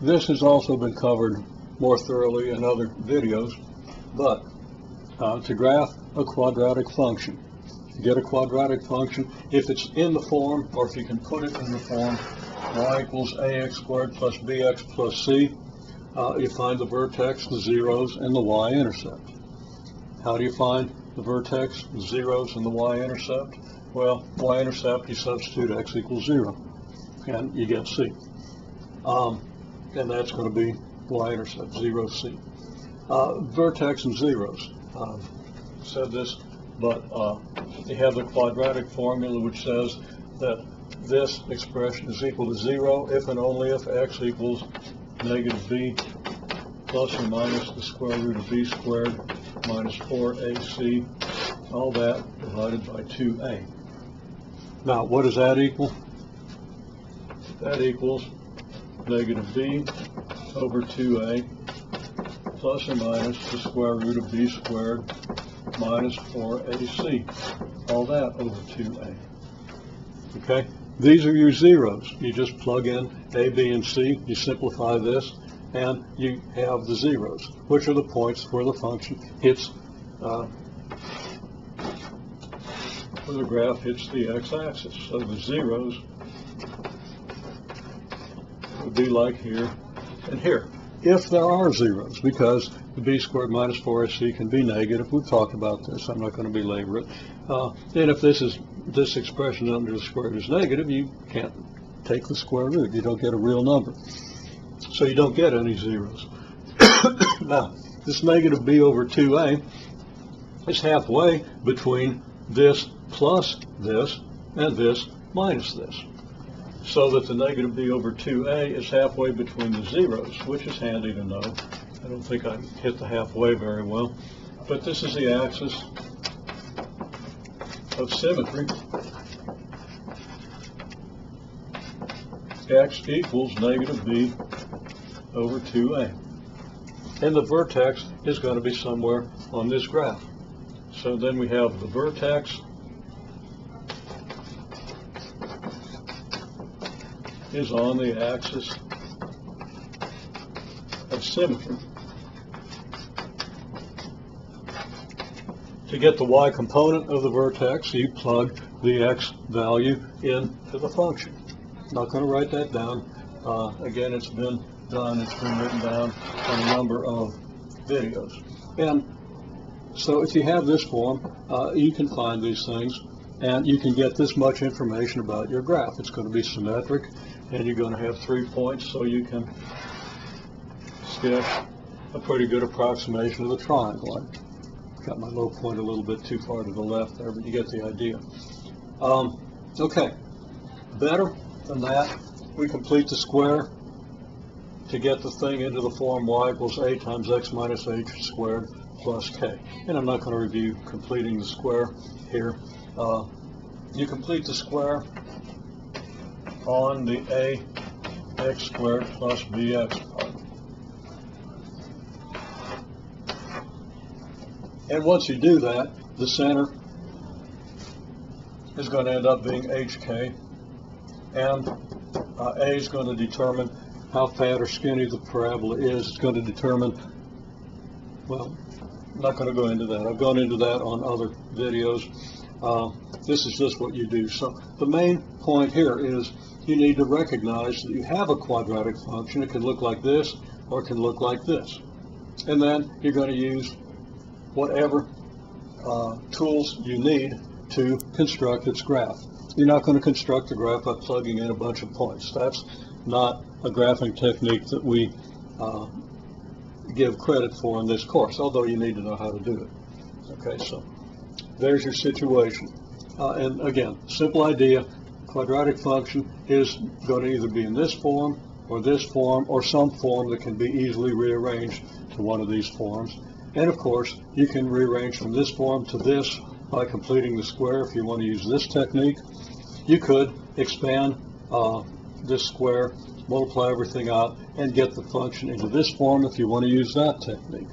this has also been covered more thoroughly in other videos, but to graph a quadratic function, to get a quadratic function, if it's in the form, or if you can put it in the form y equals ax squared plus bx plus c, you find the vertex, the zeros, and the y-intercept. How do you find the vertex, the zeros, and the y-intercept? Well, y-intercept, you substitute x equals 0, and you get c. And that's going to be y-intercept, 0, c. Vertex and zeros. Said this, but you have the quadratic formula which says that this expression is equal to 0 if and only if x equals negative b plus or minus the square root of b squared minus 4ac, all that divided by 2a. Now, what does that equal? That equals negative b over 2a plus or minus the square root of b squared minus 4ac, all that over 2a. Okay? These are your zeros. You just plug in a, b, and c, you simplify this, and you have the zeros, which are the points where the function hits, where the graph hits the x-axis. So the zeros would be like here and here, if there are zeros, because the b squared minus 4ac can be negative. We've talked about this. I'm not going to belabor it. And if this expression under the square root is negative, you can't take the square root. You don't get a real number. So you don't get any zeros. Now, this negative b over 2a is halfway between this plus this and this minus this. So that the negative b over 2a is halfway between the zeros, which is handy to know. I don't think I hit the halfway very well. But this is the axis of symmetry. X equals negative b over 2a. And the vertex is going to be somewhere on this graph. So then we have the vertex is on the axis of symmetry. To get the y component of the vertex, you plug the x value into the function. I'm not going to write that down. Again, it's been done, it's been written down on a number of videos. And so if you have this form, you can find these things, and you can get this much information about your graph. It's going to be symmetric, and you're going to have 3 points, so you can sketch a pretty good approximation of the triangle. I got my low point a little bit too far to the left there, but you get the idea. Okay, better than that, we complete the square to get the thing into the form y equals a times x minus h squared plus k. And I'm not going to review completing the square here. You complete the square on the a x squared plus bx part. And once you do that, the center is going to end up being hk, and a is going to determine how fat or skinny the parabola is. It's going to determine, well, I'm not going to go into that. I've gone into that on other videos. This is just what you do. So the main point here is you need to recognize that you have a quadratic function. It can look like this or it can look like this. And then you're going to use whatever tools you need to construct its graph. You're not going to construct the graph by plugging in a bunch of points. That's not a graphing technique that we give credit for in this course, although you need to know how to do it. Okay, so there's your situation. And again, simple idea, quadratic function is going to either be in this form or some form that can be easily rearranged to one of these forms. And of course, you can rearrange from this form to this by completing the square if you want to use this technique. You could expand this square, multiply everything out, and get the function into this form if you want to use that technique.